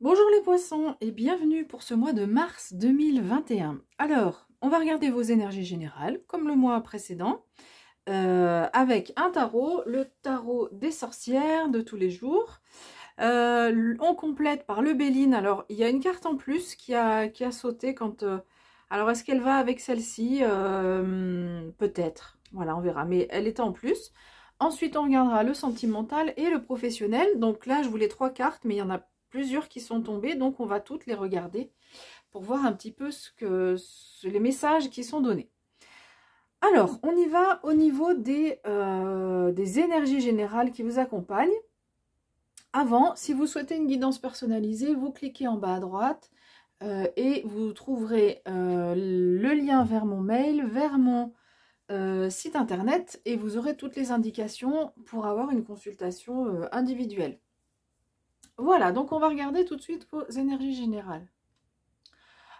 Bonjour les poissons et bienvenue pour ce mois de mars 2021. Alors, on va regarder vos énergies générales comme le mois précédent avec un tarot, le tarot des sorcières de tous les jours. On complète par le Béline. Alors, il y a une carte en plus qui a sauté quand... alors, est-ce qu'elle va avec celle-ci? Peut-être. Voilà, on verra. Mais elle était en plus. Ensuite, on regardera le sentimental et le professionnel. Donc là, je voulais 3 cartes, mais il y en a plusieurs qui sont tombées. Donc, on va toutes les regarder pour voir un petit peu les messages qui sont donnés. Alors, on y va au niveau des énergies générales qui vous accompagnent. Avant, si vous souhaitez une guidance personnalisée, vous cliquez en bas à droite et vous trouverez le lien vers mon mail, vers mon site internet et vous aurez toutes les indications pour avoir une consultation individuelle. Voilà, donc on va regarder tout de suite vos énergies générales.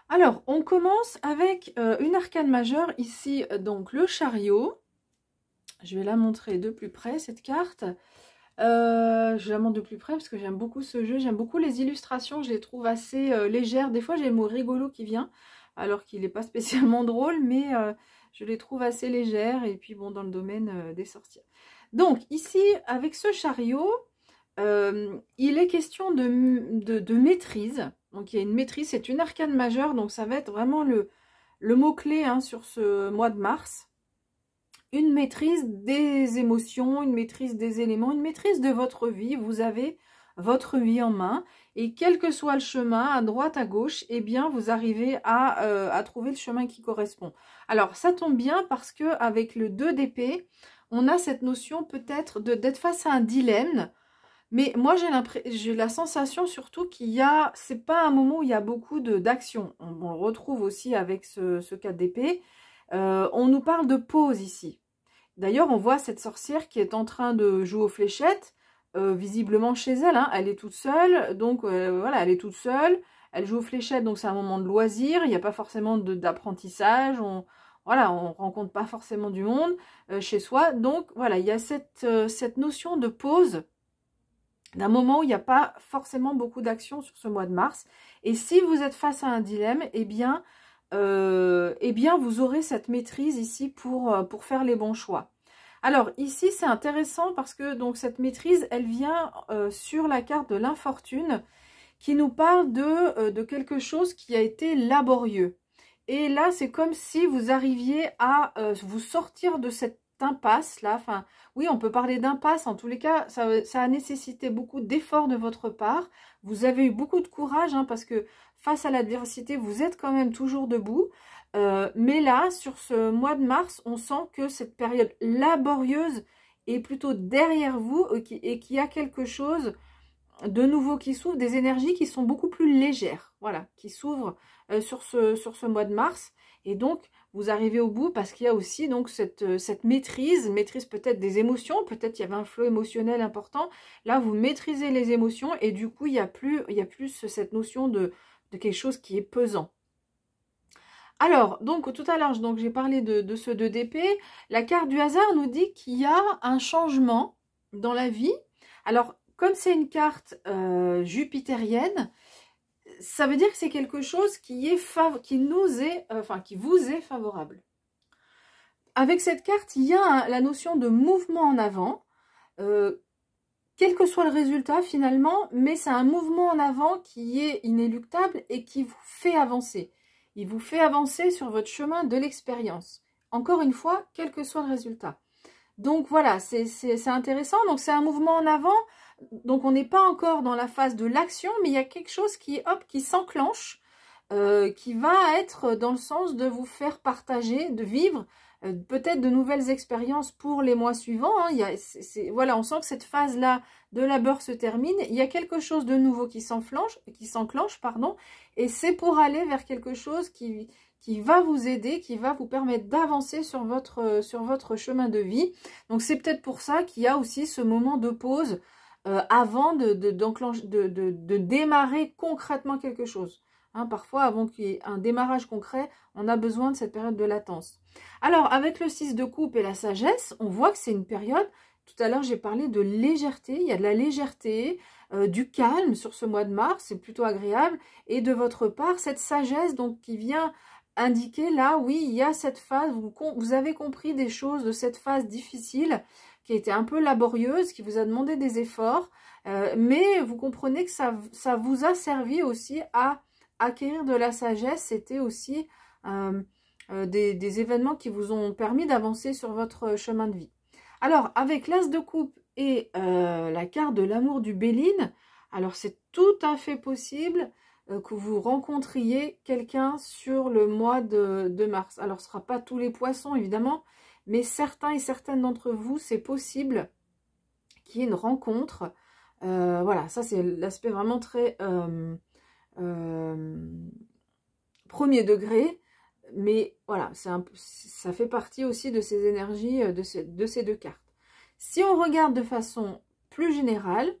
Alors, on commence avec une arcane majeure, ici donc le chariot. Je vais la montrer de plus près, cette carte. Je la montre de plus près parce que j'aime beaucoup ce jeu, j'aime beaucoup les illustrations, je les trouve assez légères. Des fois j'ai le mot rigolo qui vient, alors qu'il n'est pas spécialement drôle, mais je les trouve assez légères, et puis bon, dans le domaine des sorcières. Donc ici, avec ce chariot, il est question de maîtrise. Donc il y a une maîtrise, c'est une arcane majeure, donc ça va être vraiment le mot-clé hein, sur ce mois de mars. Une maîtrise des émotions, une maîtrise des éléments, une maîtrise de votre vie. Vous avez votre vie en main et quel que soit le chemin, à droite, à gauche, eh bien vous arrivez à trouver le chemin qui correspond. Alors ça tombe bien parce que avec le 2 d'épée, on a cette notion peut-être d'être face à un dilemme. Mais moi, j'ai la sensation surtout qu'il y a, c'est pas un moment où il y a beaucoup d'action. On le retrouve aussi avec ce 4 d'épée. On nous parle de pause ici. D'ailleurs, on voit cette sorcière qui est en train de jouer aux fléchettes, visiblement chez elle. Hein, elle est toute seule, donc voilà, elle est toute seule. Elle joue aux fléchettes, donc c'est un moment de loisir. Il n'y a pas forcément d'apprentissage. Voilà, on rencontre pas forcément du monde chez soi. Donc voilà, il y a cette notion de pause, d'un moment où il n'y a pas forcément beaucoup d'action sur ce mois de mars. Et si vous êtes face à un dilemme, eh bien vous aurez cette maîtrise ici pour faire les bons choix. Alors ici, c'est intéressant parce que donc cette maîtrise, elle vient sur la carte de l'infortune qui nous parle de quelque chose qui a été laborieux. Et là, c'est comme si vous arriviez à vous sortir de cette impasse là. Enfin, oui, on peut parler d'impasse. En tous les cas, ça a nécessité beaucoup d'efforts de votre part. Vous avez eu beaucoup de courage hein, parce que face à l'adversité, vous êtes quand même toujours debout. Mais là, sur ce mois de mars, on sent que cette période laborieuse est plutôt derrière vous et qu'il y a quelque chose de nouveau qui s'ouvre, des énergies qui sont beaucoup plus légères, voilà, qui s'ouvrent sur ce mois de mars. Et donc, vous arrivez au bout parce qu'il y a aussi donc cette maîtrise peut-être des émotions, peut-être il y avait un flot émotionnel important. Là, vous maîtrisez les émotions et du coup, il y a plus cette notion de quelque chose qui est pesant. Alors, donc tout à l'heure, j'ai parlé de ce 2 d'épée. La carte du hasard nous dit qu'il y a un changement dans la vie. Alors, comme c'est une carte jupitérienne, ça veut dire que c'est quelque chose qui vous est favorable. Avec cette carte, il y a la notion de mouvement en avant, quel que soit le résultat finalement, mais c'est un mouvement en avant qui est inéluctable et qui vous fait avancer. Il vous fait avancer sur votre chemin de l'expérience. Encore une fois, quel que soit le résultat. Donc voilà, c'est intéressant. Donc c'est un mouvement en avant. Donc on n'est pas encore dans la phase de l'action, mais il y a quelque chose qui s'enclenche, qui va être dans le sens de vous faire partager, de vivre peut-être de nouvelles expériences pour les mois suivants. Hein. Voilà, on sent que cette phase-là de labeur se termine. Il y a quelque chose de nouveau qui s'enclenche, et c'est pour aller vers quelque chose qui va vous aider, qui va vous permettre d'avancer sur votre chemin de vie. Donc c'est peut-être pour ça qu'il y a aussi ce moment de pause avant de démarrer concrètement quelque chose. Hein, parfois, avant qu'il y ait un démarrage concret, on a besoin de cette période de latence. Alors, avec le 6 de coupe et la sagesse, on voit que c'est une période, tout à l'heure j'ai parlé de légèreté, il y a de la légèreté, du calme sur ce mois de mars, c'est plutôt agréable. Et de votre part, cette sagesse donc qui vient indiquer là, oui, il y a cette phase, vous avez compris des choses de cette phase difficile, qui a été un peu laborieuse, qui vous a demandé des efforts, mais vous comprenez que ça vous a servi aussi à acquérir de la sagesse. C'était aussi des événements qui vous ont permis d'avancer sur votre chemin de vie. Alors, avec l'As de coupe et la carte de l'amour du Béline, alors c'est tout à fait possible que vous rencontriez quelqu'un sur le mois de mars. Alors, ce ne sera pas tous les poissons, évidemment, mais certains et certaines d'entre vous, c'est possible qu'il y ait une rencontre. Voilà, ça c'est l'aspect vraiment très premier degré, mais voilà, ça fait partie aussi de ces énergies, de ces deux cartes. Si on regarde de façon plus générale,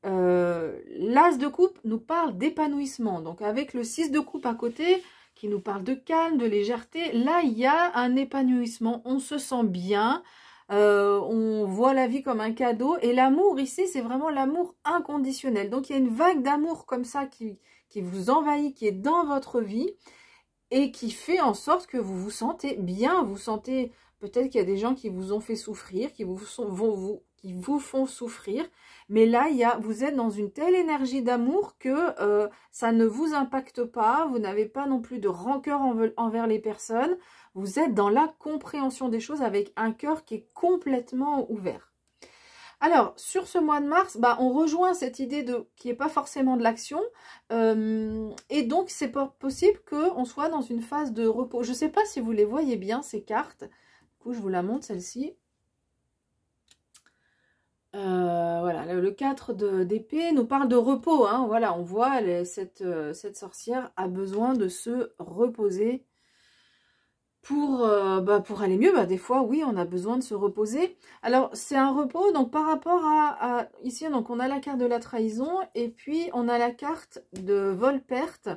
l'As de coupe nous parle d'épanouissement. Donc avec le 6 de coupe à côté, qui nous parle de calme, de légèreté, là il y a un épanouissement, on se sent bien, on voit la vie comme un cadeau. Et l'amour ici, c'est vraiment l'amour inconditionnel. Donc il y a une vague d'amour comme ça qui vous envahit, qui est dans votre vie et qui fait en sorte que vous vous sentez bien, vous sentez... Peut-être qu'il y a des gens qui vous ont fait souffrir, qui vous font souffrir. Mais là, vous êtes dans une telle énergie d'amour que ça ne vous impacte pas. Vous n'avez pas non plus de rancœur envers les personnes. Vous êtes dans la compréhension des choses avec un cœur qui est complètement ouvert. Alors, sur ce mois de mars, bah, on rejoint cette idée qui n'est pas forcément de l'action. Et donc, c'est possible qu'on soit dans une phase de repos. Je ne sais pas si vous les voyez bien, ces cartes. Du coup, je vous la montre, celle-ci. Voilà, le 4 d'épée nous parle de repos. Hein, voilà, on voit cette sorcière a besoin de se reposer pour aller mieux. Bah, des fois, oui, on a besoin de se reposer. Alors, c'est un repos, donc par rapport à ici, donc on a la carte de la trahison et puis on a la carte de vol-perte.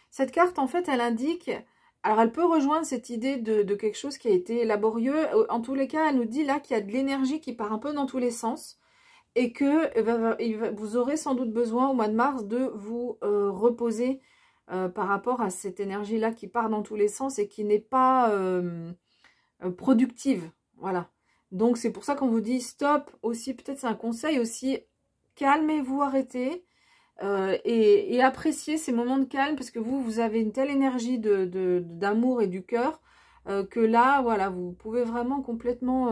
Cette carte, en fait, elle indique... Alors, elle peut rejoindre cette idée de quelque chose qui a été laborieux. En tous les cas, elle nous dit là qu'il y a de l'énergie qui part un peu dans tous les sens et que vous aurez sans doute besoin au mois de mars de vous reposer par rapport à cette énergie-là qui part dans tous les sens et qui n'est pas productive. Voilà. Donc, c'est pour ça qu'on vous dit stop aussi. Peut-être c'est un conseil aussi. Calmez-vous, arrêtez. Et apprécier ces moments de calme parce que vous avez une telle énergie d'amour et du cœur que là, voilà, vous pouvez vraiment complètement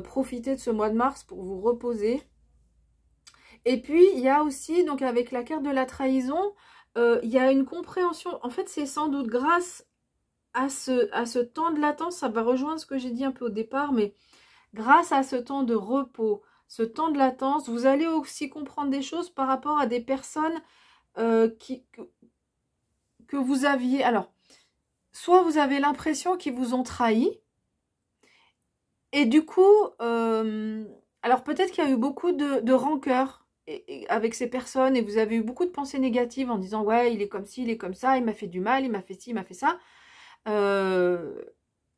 profiter de ce mois de mars pour vous reposer. Et puis, il y a aussi, donc avec la carte de la trahison, il y a une compréhension. En fait, c'est sans doute grâce à ce temps de latence, ça va rejoindre ce que j'ai dit un peu au départ, mais grâce à ce temps de repos, ce temps de latence, vous allez aussi comprendre des choses par rapport à des personnes que vous aviez... Alors, soit vous avez l'impression qu'ils vous ont trahi, et du coup, alors peut-être qu'il y a eu beaucoup de rancœur avec ces personnes, et vous avez eu beaucoup de pensées négatives en disant « Ouais, il est comme ci, il est comme ça, il m'a fait du mal, il m'a fait ci, il m'a fait ça. »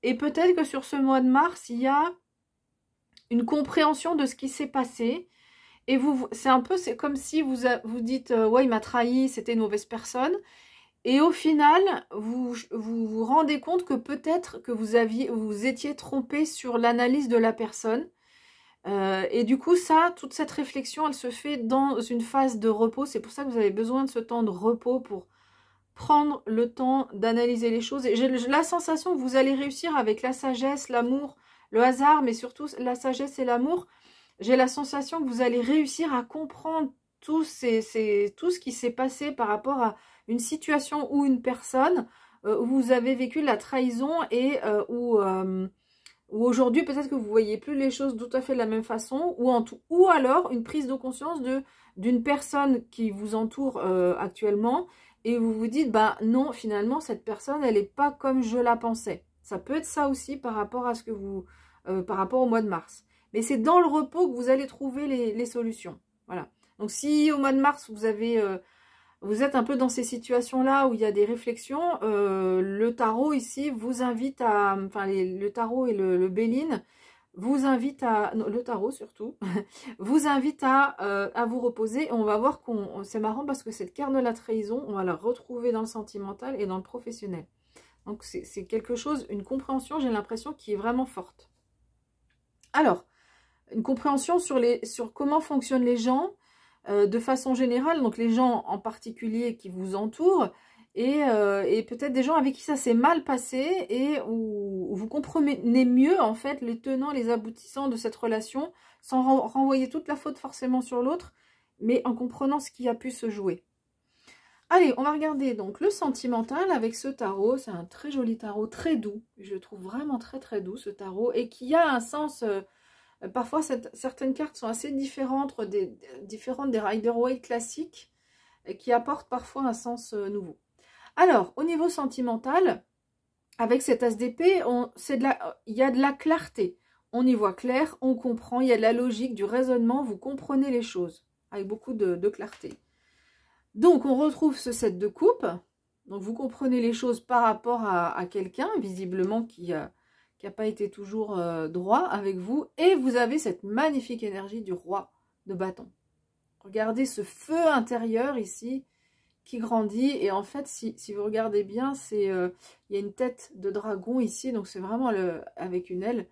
Et peut-être que sur ce mois de mars, il y a une compréhension de ce qui s'est passé. Et c'est comme si vous dites ouais, il m'a trahi, c'était une mauvaise personne. Et au final, vous rendez compte que peut-être que vous étiez trompé sur l'analyse de la personne. Et du coup, toute cette réflexion, elle se fait dans une phase de repos. C'est pour ça que vous avez besoin de ce temps de repos pour prendre le temps d'analyser les choses. Et j'ai la sensation que vous allez réussir avec la sagesse, l'amour, le hasard, mais surtout la sagesse et l'amour. J'ai la sensation que vous allez réussir à comprendre tout ce qui s'est passé par rapport à une situation ou une personne où vous avez vécu la trahison et où aujourd'hui peut-être que vous ne voyez plus les choses tout à fait de la même façon ou alors une prise de conscience d'une personne qui vous entoure actuellement et vous vous dites bah non, finalement cette personne elle n'est pas comme je la pensais. Ça peut être ça aussi par rapport à ce que par rapport au mois de mars. Mais c'est dans le repos que vous allez trouver les solutions. Voilà. Donc si au mois de mars, vous êtes un peu dans ces situations-là où il y a des réflexions, le tarot ici vous invite à... Enfin, le tarot et le Béline vous invite à, non, le tarot surtout, vous invite à vous reposer. On va voir c'est marrant parce que cette carte de la trahison, on va la retrouver dans le sentimental et dans le professionnel. Donc c'est quelque chose, une compréhension, j'ai l'impression, qui est vraiment forte. Alors, une compréhension sur comment fonctionnent les gens de façon générale, donc les gens en particulier qui vous entourent, et peut-être des gens avec qui ça s'est mal passé et où vous comprenez mieux en fait les tenants, les aboutissants de cette relation, sans renvoyer toute la faute forcément sur l'autre, mais en comprenant ce qui a pu se jouer. Allez, on va regarder donc le sentimental avec ce tarot. C'est un très joli tarot, très doux. Je le trouve vraiment très très doux ce tarot, et qui a un sens... parfois, certaines cartes sont assez différentes des Rider-Waite classiques, qui apportent parfois un sens nouveau. Alors, au niveau sentimental, avec cet as d'épée, il y a de la clarté. On y voit clair, on comprend, il y a de la logique, du raisonnement, vous comprenez les choses, avec beaucoup de clarté. Donc, on retrouve ce 7 de coupe. Donc, vous comprenez les choses par rapport à quelqu'un, visiblement, qui n'a pas été toujours droit avec vous. Et vous avez cette magnifique énergie du roi de bâton. Regardez ce feu intérieur ici qui grandit. Et en fait, si vous regardez bien, il y a une tête de dragon ici. Donc, c'est vraiment avec une aile.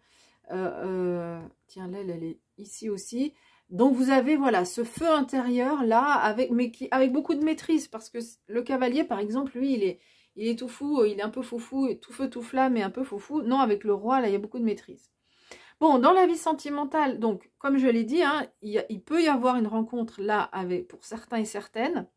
Tiens, l'aile, elle est ici aussi. Donc, vous avez, voilà, ce feu intérieur là, avec beaucoup de maîtrise. Parce que le cavalier, par exemple, lui, il est tout fou, il est un peu foufou, tout feu, tout flamme et un peu foufou. Non, avec le roi, là, il y a beaucoup de maîtrise. Bon, dans la vie sentimentale, donc, comme je l'ai dit, hein, il peut y avoir une rencontre là, pour certains et certaines.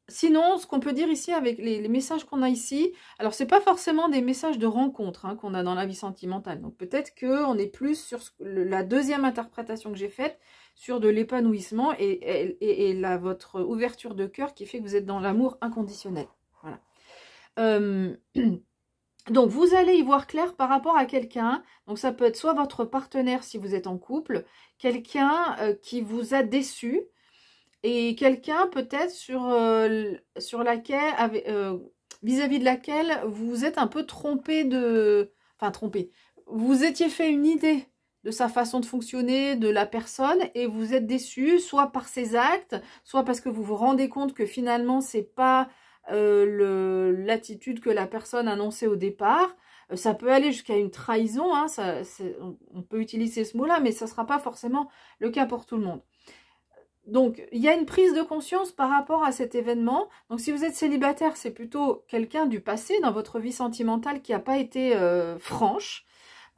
Sinon, ce qu'on peut dire ici avec les messages qu'on a ici, alors c'est pas forcément des messages de rencontre hein, qu'on a dans la vie sentimentale. Donc peut-être qu'on est plus sur la deuxième interprétation que j'ai faite, sur de l'épanouissement et votre ouverture de cœur qui fait que vous êtes dans l'amour inconditionnel. Voilà. Donc vous allez y voir clair par rapport à quelqu'un. Donc ça peut être soit votre partenaire si vous êtes en couple, quelqu'un qui vous a déçu, et quelqu'un peut-être sur laquelle, vis-à-vis de laquelle vous êtes un peu trompé enfin trompé. Vous étiez fait une idée de sa façon de fonctionner, de la personne, et vous êtes déçu, soit par ses actes, soit parce que vous vous rendez compte que finalement c'est pas l'attitude que la personne annonçait au départ. Ça peut aller jusqu'à une trahison, hein, on peut utiliser ce mot-là, mais ça ne sera pas forcément le cas pour tout le monde. Donc, il y a une prise de conscience par rapport à cet événement. Donc, si vous êtes célibataire, c'est plutôt quelqu'un du passé dans votre vie sentimentale qui n'a pas été franche,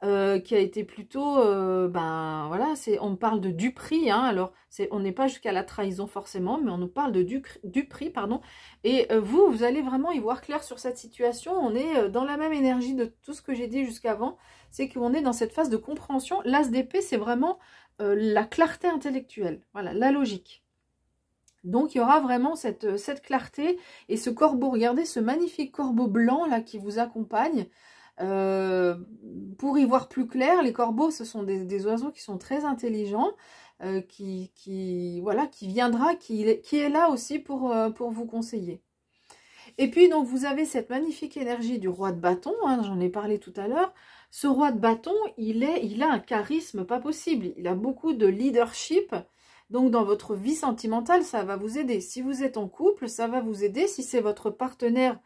qui a été plutôt, voilà, on parle de duperie, hein, alors on n'est pas jusqu'à la trahison forcément, mais on nous parle de duperie, pardon, et vous allez vraiment y voir clair sur cette situation. On est dans la même énergie de tout ce que j'ai dit jusqu'avant, c'est qu'on est dans cette phase de compréhension. L'as d'épée, c'est vraiment la clarté intellectuelle, voilà, la logique. Donc, il y aura vraiment cette clarté et ce corbeau, regardez ce magnifique corbeau blanc là qui vous accompagne. Pour y voir plus clair, les corbeaux, ce sont des oiseaux qui sont très intelligents, qui viendra, qui est là aussi pour vous conseiller. Et puis, donc, vous avez cette magnifique énergie du roi de bâton, hein, j'en ai parlé tout à l'heure. Ce roi de bâton, il a un charisme pas possible, il a beaucoup de leadership. Donc, dans votre vie sentimentale, ça va vous aider. Si vous êtes en couple, ça va vous aider. Si c'est votre partenaire,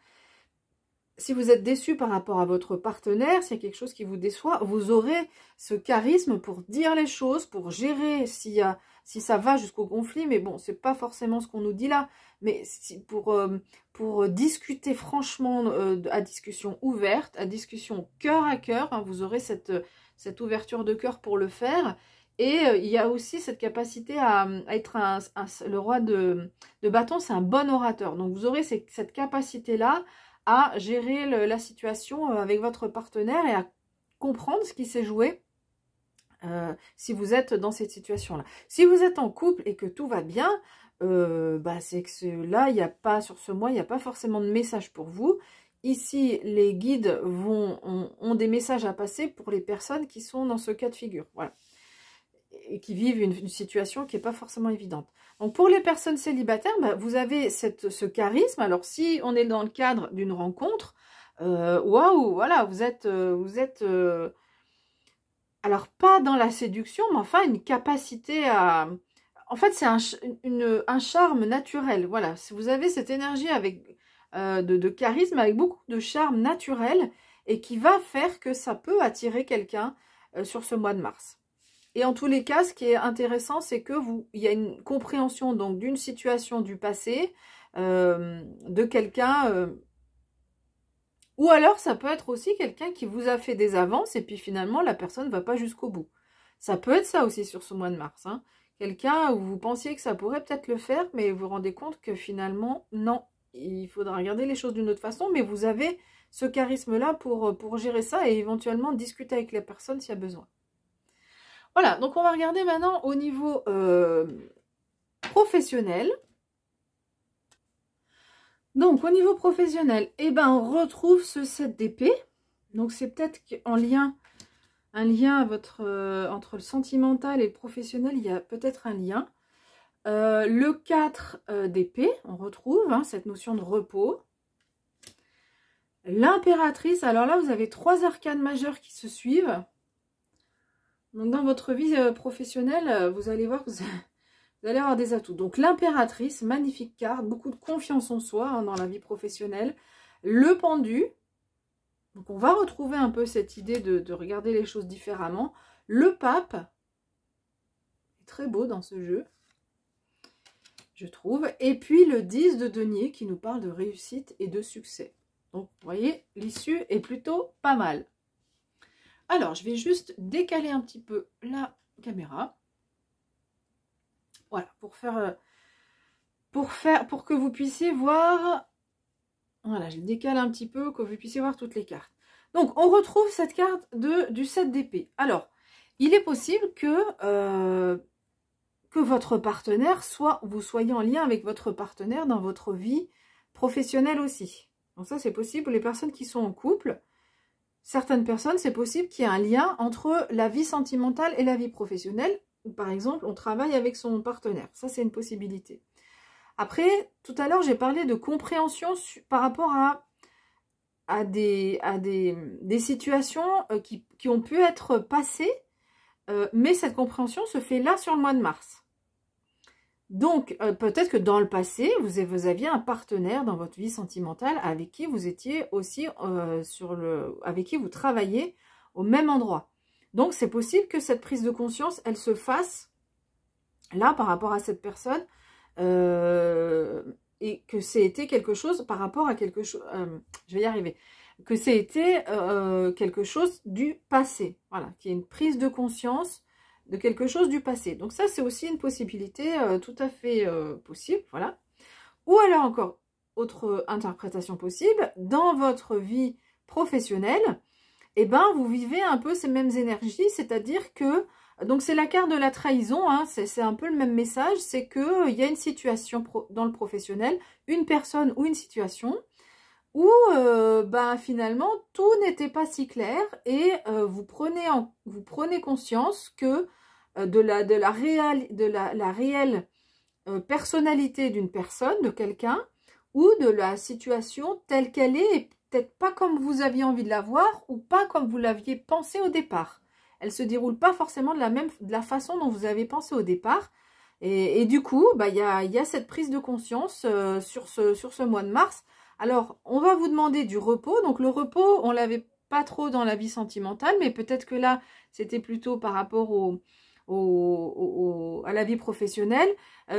si vous êtes déçu par rapport à votre partenaire, c'est quelque chose qui vous déçoit, vous aurez ce charisme pour dire les choses, pour gérer si ça va jusqu'au conflit. Mais bon, c'est pas forcément ce qu'on nous dit là. Mais pour discuter franchement, à discussion ouverte, à discussion cœur à cœur, hein, vous aurez cette ouverture de cœur pour le faire. Et il y a aussi cette capacité à être le roi de bâton, c'est un bon orateur. Donc vous aurez cette capacité-là à gérer la situation avec votre partenaire et à comprendre ce qui s'est joué si vous êtes dans cette situation-là. Si vous êtes en couple et que tout va bien, c'est que là, il n'y a pas, sur ce mois, il n'y a pas forcément de message pour vous. Ici, les guides ont des messages à passer pour les personnes qui sont dans ce cas de figure. Voilà. Et qui vivent une situation qui n'est pas forcément évidente. Donc, pour les personnes célibataires, vous avez ce charisme. Alors, si on est dans le cadre d'une rencontre, waouh, voilà, vous êtes alors pas dans la séduction, mais enfin une capacité à... En fait, c'est un charme naturel, voilà. Si vous avez cette énergie avec de charisme, avec beaucoup de charme naturel, et qui va faire que ça peut attirer quelqu'un sur ce mois de mars. Et en tous les cas, ce qui est intéressant, c'est que il y a une compréhension donc d'une situation du passé, de quelqu'un, ou alors ça peut être aussi quelqu'un qui vous a fait des avances et puis finalement la personne ne va pas jusqu'au bout. Ça peut être ça aussi sur ce mois de mars. Hein. Quelqu'un où vous pensiez que ça pourrait peut-être le faire, mais vous vous rendez compte que finalement, non, il faudra regarder les choses d'une autre façon, mais vous avez ce charisme-là pour gérer ça et éventuellement discuter avec les personnes s'il y a besoin. Voilà, donc on va regarder maintenant au niveau professionnel. Donc au niveau professionnel, eh ben, on retrouve ce 7 d'épée. Donc c'est peut-être un lien entre le sentimental et le professionnel, il y a peut-être un lien. Le 4 d'épée, on retrouve cette notion de repos. L'impératrice, alors là vous avez 3 arcanes majeures qui se suivent. Donc dans votre vie professionnelle, vous allez voir que vous allez avoir des atouts. Donc l'impératrice, magnifique carte, beaucoup de confiance en soi dans la vie professionnelle. Le pendu, donc on va retrouver un peu cette idée de regarder les choses différemment. Le pape, est très beau dans ce jeu, je trouve. Et puis le 10 de denier qui nous parle de réussite et de succès. Donc vous voyez, l'issue est plutôt pas mal. Alors, je vais juste décaler un petit peu la caméra. Voilà, pour que vous puissiez voir. Voilà, je décale un petit peu, que vous puissiez voir toutes les cartes. Donc, on retrouve cette carte du 7 d'épée. Alors, il est possible que votre partenaire vous soyez en lien avec votre partenaire dans votre vie professionnelle aussi. Donc ça, c'est possible pour les personnes qui sont en couple. Certaines personnes, c'est possible qu'il y ait un lien entre la vie sentimentale et la vie professionnelle. Ou par exemple, on travaille avec son partenaire. Ça, c'est une possibilité. Après, tout à l'heure, j'ai parlé de compréhension par rapport à des situations qui ont pu être passées. Mais cette compréhension se fait là sur le mois de mars. Donc, peut-être que dans le passé, vous aviez un partenaire dans votre vie sentimentale avec qui vous étiez aussi avec qui vous travaillez au même endroit. Donc, c'est possible que cette prise de conscience, elle se fasse là par rapport à cette personne et que c'est été quelque chose par rapport à quelque chose. Je vais y arriver. Que c'est été quelque chose du passé. Voilà, qu'il y ait une prise de conscience de quelque chose du passé. Donc ça, c'est aussi une possibilité tout à fait possible, voilà. Ou alors encore, autre interprétation possible, dans votre vie professionnelle, eh ben, vous vivez un peu ces mêmes énergies, c'est-à-dire que, donc c'est la carte de la trahison, hein, c'est un peu le même message, c'est qu'il y a une situation dans le professionnel, une personne ou une situation, où ben, finalement tout n'était pas si clair et vous prenez conscience que de la réelle personnalité d'une personne, de quelqu'un, ou de la situation telle qu'elle est, et peut-être pas comme vous aviez envie de la voir, ou pas comme vous l'aviez pensé au départ. Elle se déroule pas forcément de la façon dont vous avez pensé au départ. Et du coup, bah, y a cette prise de conscience sur ce mois de mars. Alors, on va vous demander du repos. Donc, le repos, on l'avait pas trop dans la vie sentimentale, mais peut-être que là, c'était plutôt par rapport à la vie professionnelle.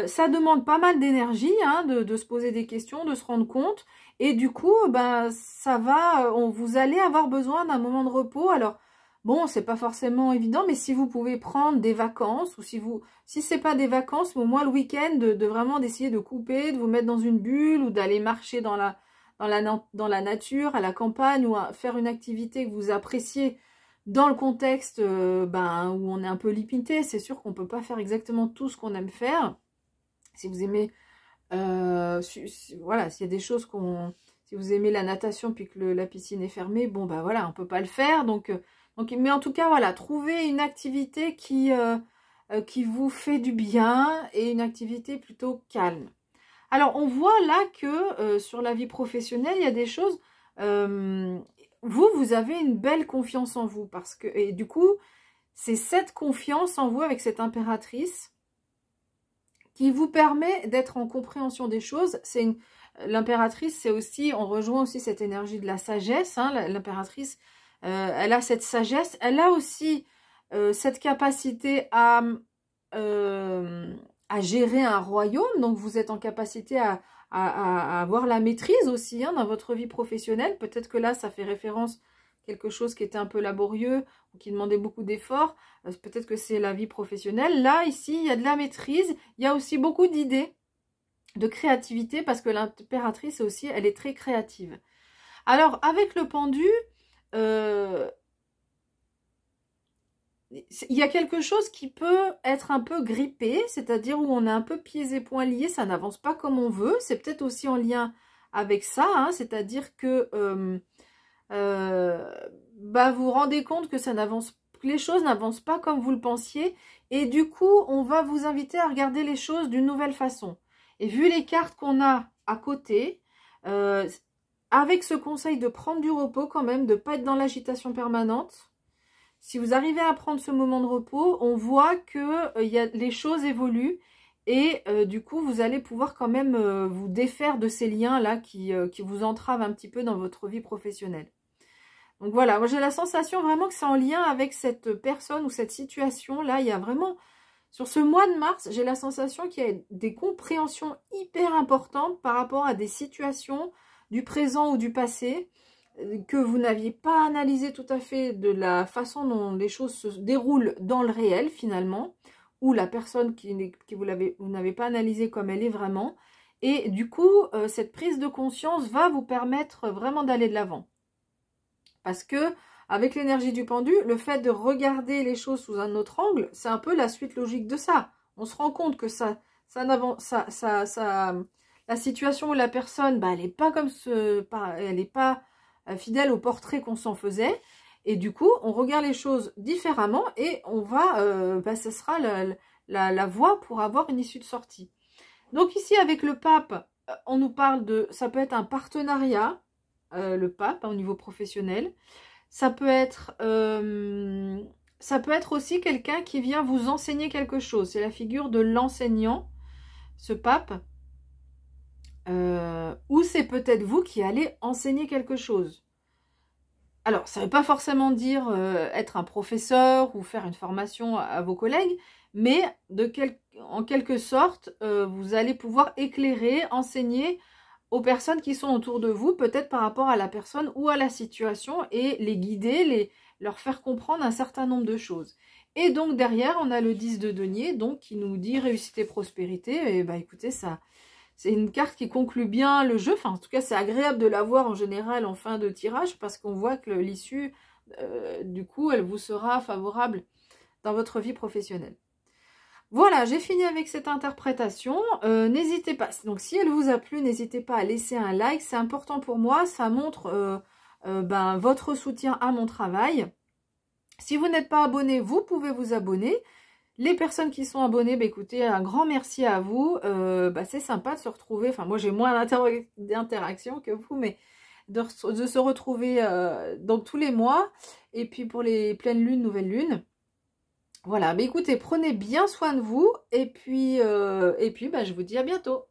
Ça demande pas mal d'énergie, hein, de se poser des questions, de se rendre compte. Et du coup, ben, vous allez avoir besoin d'un moment de repos. Alors, bon, c'est pas forcément évident, mais si vous pouvez prendre des vacances, ou si c'est pas des vacances, au moins le week-end, de vraiment d'essayer de couper, de vous mettre dans une bulle, ou d'aller marcher dans la nature, à la campagne, ou faire une activité que vous appréciez dans le contexte où on est un peu limité. C'est sûr qu'on peut pas faire exactement tout ce qu'on aime faire. Si vous aimez, voilà, s'il y a des choses si vous aimez la natation puis que la piscine est fermée, bon bah voilà, on peut pas le faire. Donc, mais en tout cas, voilà, trouvez une activité qui vous fait du bien et une activité plutôt calme. Alors, on voit là que sur la vie professionnelle, il y a des choses vous avez une belle confiance en vous. Et du coup, c'est cette confiance en vous avec cette impératrice qui vous permet d'être en compréhension des choses. L'impératrice, c'est aussi, on rejoint aussi cette énergie de la sagesse. Hein, l'impératrice, elle a cette sagesse. Elle a aussi cette capacité à gérer un royaume. Donc, vous êtes en capacité à avoir la maîtrise aussi, hein, dans votre vie professionnelle. Peut-être que là, ça fait référence à quelque chose qui était un peu laborieux ou qui demandait beaucoup d'efforts. Peut-être que c'est la vie professionnelle. Là, ici, il y a de la maîtrise. Il y a aussi beaucoup d'idées, de créativité, parce que l'impératrice aussi, elle est très créative. Alors, avec le pendu, il y a quelque chose qui peut être un peu grippé, c'est-à-dire où on est un peu pieds et poings liés, ça n'avance pas comme on veut. C'est peut-être aussi en lien avec ça, hein, c'est-à-dire que vous vous rendez compte que les choses n'avancent pas comme vous le pensiez, et du coup, on va vous inviter à regarder les choses d'une nouvelle façon. Et vu les cartes qu'on a à côté, avec ce conseil de prendre du repos quand même, de ne pas être dans l'agitation permanente, si vous arrivez à prendre ce moment de repos, on voit que les choses évoluent et du coup, vous allez pouvoir quand même vous défaire de ces liens-là qui vous entravent un petit peu dans votre vie professionnelle. Donc voilà, moi j'ai la sensation vraiment que c'est en lien avec cette personne ou cette situation-là. Il y a vraiment, sur ce mois de mars, j'ai la sensation qu'il y a des compréhensions hyper importantes par rapport à des situations du présent ou du passé, que vous n'aviez pas analysé tout à fait de la façon dont les choses se déroulent dans le réel finalement, ou la personne vous n'avez pas analysé comme elle est vraiment. Et du coup, cette prise de conscience va vous permettre vraiment d'aller de l'avant. Parce que, avec l'énergie du pendu, le fait de regarder les choses sous un autre angle, c'est un peu la suite logique de ça. On se rend compte que la situation où la personne, elle n'est pas elle n'est pas fidèle au portrait qu'on s'en faisait, et du coup on regarde les choses différemment et on va ce sera la voie pour avoir une issue de sortie. Donc ici avec le pape, on nous parle de, ça peut être un partenariat, le pape, hein, au niveau professionnel, ça peut être aussi quelqu'un qui vient vous enseigner quelque chose. C'est la figure de l'enseignant, ce pape. Ou c'est peut-être vous qui allez enseigner quelque chose. Alors, ça ne veut pas forcément dire être un professeur ou faire une formation à vos collègues, mais en quelque sorte, vous allez pouvoir éclairer, enseigner aux personnes qui sont autour de vous, peut-être par rapport à la personne ou à la situation, et les guider, leur faire comprendre un certain nombre de choses. Et donc derrière, on a le 10 de denier, donc qui nous dit réussite et prospérité. Et écoutez, ça... C'est une carte qui conclut bien le jeu. Enfin, en tout cas, c'est agréable de la voir en général en fin de tirage parce qu'on voit que l'issue, du coup, elle vous sera favorable dans votre vie professionnelle. Voilà, j'ai fini avec cette interprétation. N'hésitez pas, donc si elle vous a plu, n'hésitez pas à laisser un like. C'est important pour moi, ça montre votre soutien à mon travail. Si vous n'êtes pas abonné, vous pouvez vous abonner. Les personnes qui sont abonnées, écoutez, un grand merci à vous. C'est sympa de se retrouver. Enfin, moi, j'ai moins d'interaction que vous, mais de se retrouver dans tous les mois. Et puis, pour les pleines lunes, nouvelles lunes. Voilà, écoutez, prenez bien soin de vous. Et puis je vous dis à bientôt.